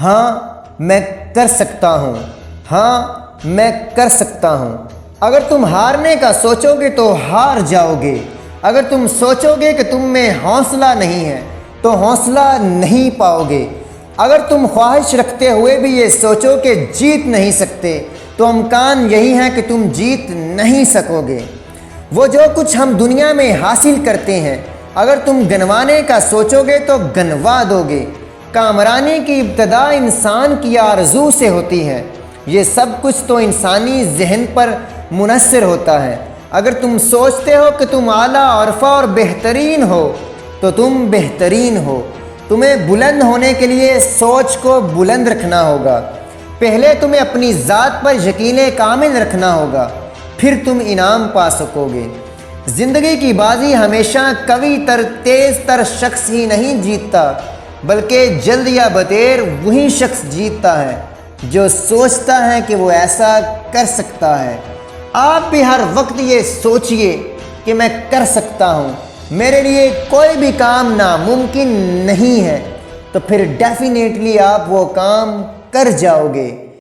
ہاں میں کر سکتا ہوں، ہاں میں کر سکتا ہوں۔ اگر تم ہارنے کا سوچو گے تو ہار جاؤ گے۔ اگر تم سوچو گے کہ تم میں حوصلہ نہیں ہے تو حوصلہ نہیں پاؤ گے۔ اگر تم خواہش رکھتے ہوئے بھی یہ سوچو کہ جیت نہیں سکتے تو امکان یہی ہے کہ تم جیت نہیں سکو گے۔ وہ جو کچھ ہم دنیا میں حاصل کرتے ہیں، اگر تم گنوانے کا سوچو گے تو گنوا دو گے۔ کامرانی کی ابتدا انسان کی آرزو سے ہوتی ہے۔ یہ سب کچھ تو انسانی ذہن پر منحصر ہوتا ہے۔ اگر تم سوچتے ہو کہ تم اعلیٰ عرفہ اور بہترین ہو تو تم بہترین ہو۔ تمہیں بلند ہونے کے لیے سوچ کو بلند رکھنا ہوگا۔ پہلے تمہیں اپنی ذات پر یقین کامل رکھنا ہوگا، پھر تم انعام پا سکو گے۔ زندگی کی بازی ہمیشہ قوی تر تیز تر شخص ہی نہیں جیتتا، بلکہ جلد یا بدیر وہی شخص جیتتا ہے جو سوچتا ہے کہ وہ ایسا کر سکتا ہے۔ آپ بھی ہر وقت یہ سوچئے کہ میں کر سکتا ہوں، میرے لیے کوئی بھی کام ناممکن نہیں ہے، تو پھر ڈیفینیٹلی آپ وہ کام کر جاؤ گے۔